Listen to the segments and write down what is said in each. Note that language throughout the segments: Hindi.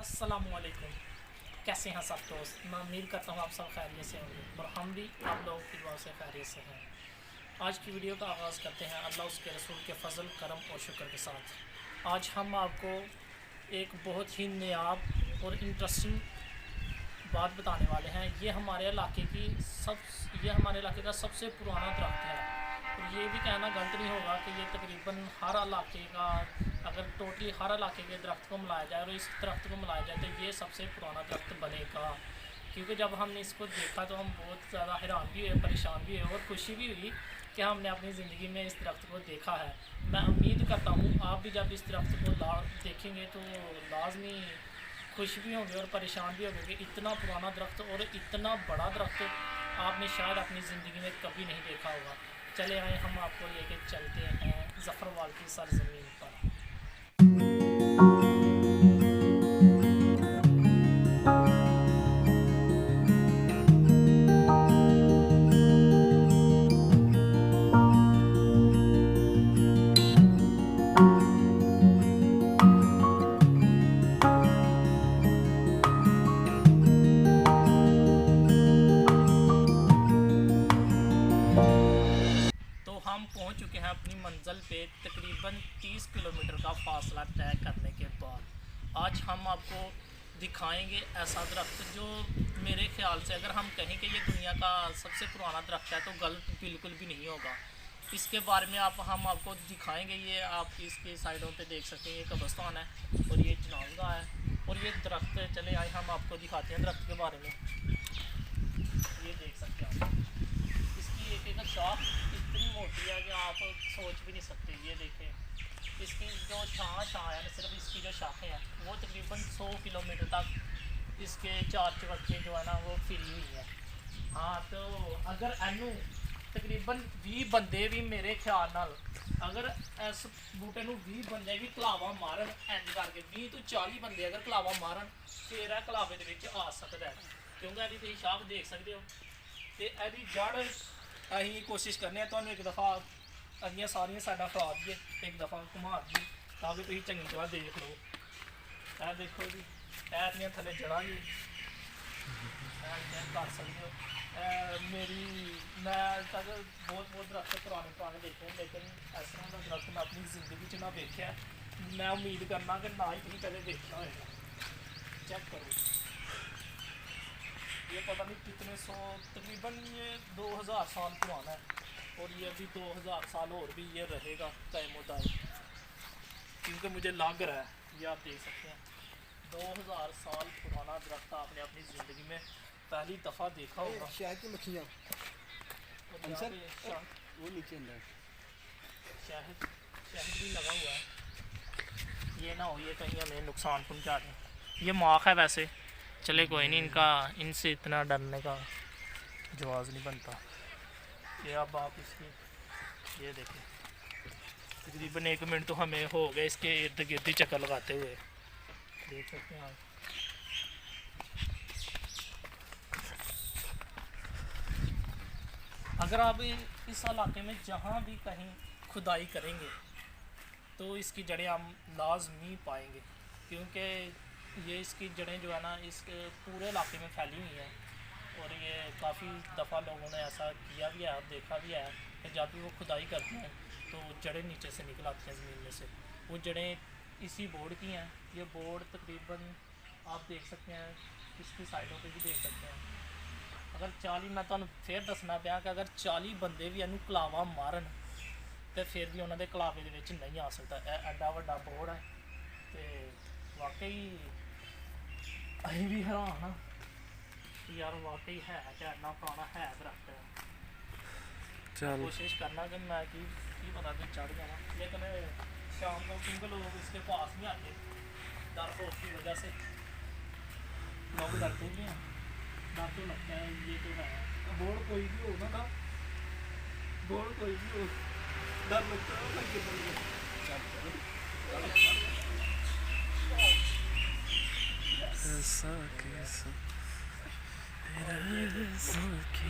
अस्सलामुअलैकुम। कैसे हैं सब दोस्त? मैं उम्मीद करता हूँ आप सब खैरियत से होंगे और हम भी आप लोगों की दुआ से खैरियत से हैं। आज की वीडियो का आगाज़ करते हैं अल्लाह उसके रसूल के फ़ज़ल करम और शुक्र के साथ। आज हम आपको एक बहुत ही नायाब और इंटरेस्टिंग बात बताने वाले हैं। ये हमारे इलाके का सबसे पुराना दरख्त है और ये भी कहना गलत नहीं होगा कि ये तकरीबन हर इलाके का, अगर टोटली हर इलाके के दरख्त को मिलाया जाए और इस दरख्त को मिलाया जाए तो ये सबसे पुराना दरख्त बनेगा। क्योंकि जब हमने इसको देखा तो हम बहुत ज़्यादा हैरान भी हुए, परेशान भी हुए और खुशी भी हुई कि हमने अपनी ज़िंदगी में इस दरख्त को देखा है। मैं उम्मीद करता हूँ आप भी जब इस दरख्त को देखेंगे तो लाजमी खुश भी होंगे और परेशान भी होंगे कि इतना पुराना दरख्त और इतना बड़ा दरख्त आपने शायद अपनी ज़िंदगी में कभी नहीं देखा होगा। चले आए हम आपको लेके चलते हैं ज़फ़रवाल की सरज़मीन पर। तो हम पहुंच चुके हैं अपनी मंजिल पे तकरीबन 30 किलोमीटर का फासला तय करने के बाद। आज हम आपको दिखाएंगे ऐसा दरख्त जो मेरे ख्याल से अगर हम कहें कि ये दुनिया का सबसे पुराना दरख्त है तो गलत बिल्कुल भी नहीं होगा। इसके बारे में हम आपको दिखाएंगे। ये आप इसके साइडों पे देख सकते हैं, ये कब्रिस्तान है और ये चनावगा है और ये दरख्त। चले आए हम आपको दिखाते हैं दरख्त के बारे में। ये देख सकते हैं आप, इसकी एक एक शाख इतनी मोटी है कि आप सोच भी नहीं सकते। ये देखें, इसकी जो शाख है, सिर्फ इसकी जो शाखें हैं वो तकरीबन 100 किलोमीटर तक इसके चार चबक्के जो है ना वो फिरी हुई है। हाँ, तो अगर एनू तकरीबन 20 बंदे भी मेरे ख्याल नाल अगर इस बूटे ਨੂੰ 20 बंदे भी कलावा मारन इंज करके 20 तो 40 बंदे अगर कलावा मारन फिर ਇਹ ਕਲਾਵੇ ਦੇ ਵਿੱਚ ਆ ਸਕਦਾ ਹੈ। क्योंकि ਇਹਦੀ ਤੁਸੀਂ ਸ਼ਾਖ देख सकते हो ਤੇ ਇਹਦੀ ਜੜ ਅਸੀਂ ਕੋਸ਼ਿਸ਼ ਕਰਨੇ ਆ ਤੁਹਾਨੂੰ ਇੱਕ ਦਫਾ ਅਗੀਆਂ ਸਾਰੀਆਂ ਸਾਡਾ ਫਰਾ ਦਈਏ, ਇੱਕ ਦਫਾ ਘੁਮਾ ਦਈਏ ਤਾਂ ਕਿ ਤੁਸੀਂ ਚੰਗੀ ਤਰ੍ਹਾਂ ਦੇਖ ਲਓ। ਇਹ ਦੇਖੋ ਜੀ, ਇਹ ਦੀਆਂ ਥੱਲੇ ਜੜਾਂ ਜੀ कर सकते हो। मैं अज तक बहुत दरख्त पुराने देखे हैं लेकिन इस तरह का दरख्त मैं अपनी जिंदगी च ना देखा। मैं उम्मीद करना कि ना ही तुम कदे देखा होगा। चेक करो, ये पता नहीं कितने सौ, तकरीबन ये 2000 साल पुराना है और ये अभी 2000 साल और भी ये रहेगा तय, क्योंकि मुझे लग रहा है। ये आप देख सकते हैं 2000 साल पुराना दरख्त आपने अपनी ज़िंदगी में पहली दफ़ा देखा होगा। शहद की मक्खियाँ वो नीचे अंदर शहद भी लगा हुआ है। ये ना हो ये कहीं हमें नुकसान पहुंचा दें। ये माख है वैसे, चले कोई नहीं, इनसे इतना डरने का जवाब नहीं बनता। ये अब आप इसकी ये देखें, तकरीबन 1 मिनट तो हमें हो गए इसके इर्द गिर्द ही चक्कर लगाते हुए। देख सकते हैं आप, अगर आप इस इलाके में जहाँ भी कहीं खुदाई करेंगे तो इसकी जड़ें हम लाजमी पाएंगे, क्योंकि ये इसकी जड़ें जो है ना इस पूरे इलाके में फैली हुई हैं। और ये काफ़ी दफ़ा लोगों ने ऐसा किया भी है और देखा भी है कि जब भी वो खुदाई करते हैं तो जड़ें नीचे से निकल आती हैं ज़मीन में से। वो जड़ें इसी बोर्ड की हैं। ये बोर्ड तकरीबन आप देख सकते हैं, इसकी साइडों पे भी देख सकते हैं। अगर 40, मैं तो फिर दसना पाया कि अगर 40 बंदे भी इनू कलावा मारन तो फिर भी उन्होंने कलावे दे विच नहीं आ सकता। एडा वड्डा बोर्ड है तो वाकई अभी भी हैरान हाँ यार, वाकई है क्या इन्ना पुराना है दरख्त है। कोशिश करना कि मैं की पता कि चढ़ जाना, लेकिन शाम को क्योंकि लोग इसके पास नहीं आते डर खौफ की वजह से, लोग डरते भी हैं। डर तो लगता है, ये तो है। बोर्ड कोई भी हो ना, बोर्ड कोई भी हो, डर लगता है ना कि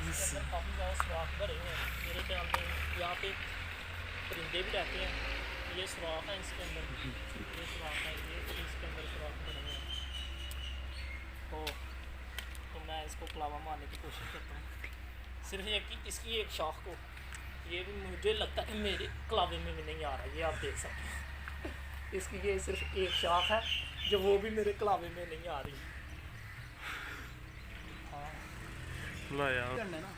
काफ़ी ज़्यादा सुराख भरे हुए हैं मेरे ख्याल में। यहाँ पे परिंदे भी रहते हैं। ये सुराख है इसके अंदर, ये सुराख है, ये इसके अंदर सुराख बने हुए हैं। को कलावा मारने की कोशिश करता हूँ। सिर्फ ये कि इसकी एक शाख को, ये भी मुझे लगता है मेरे कलावे में भी नहीं आ रहा, ये आप देख सकते हैं। इसकी ये सिर्फ एक शाख है जो वो भी मेरे कलावे में नहीं आ रही। हाँ ला यार करना है ना।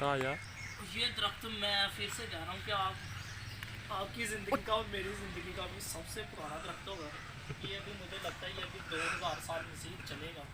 हाँ यार ये दरख्त मैं फिर से कह रहा हूँ कि आपकी ज़िंदगी का और मेरी ज़िंदगी का भी सबसे पुराना दरख्त होगा। ये अभी मुझे लगता है ये अभी 2000 साल मज़ीद चलेगा।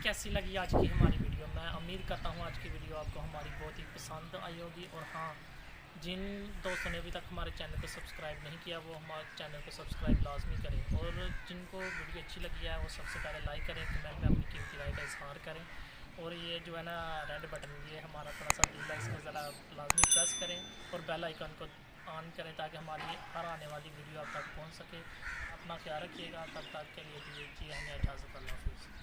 कैसी लगी आज की हमारी वीडियो? मैं उम्मीद करता हूँ आज की वीडियो आपको हमारी बहुत ही पसंद आई होगी। और हाँ, जिन दोस्तों ने अभी तक हमारे चैनल को सब्सक्राइब नहीं किया वो हमारे चैनल को सब्सक्राइब लाजमी करें। और जिनको वीडियो अच्छी लगी है वो सबसे पहले लाइक करें, कमेंट में अपनी कीमती राय का इजहार करें। और ये जो है ना रेड बटन, ये हमारा थोड़ा सा दिल है, इसमें ज़रा लाजमी प्रेस करें और बेल आइकन को ऑन करें ताकि हमारी हर आने वाली वीडियो आप तक पहुँच सके। अपना ख्याल रखिएगा, तब तक के लिए दीजिए हमें इजाज़त। अल्लाह हाफ़िज़।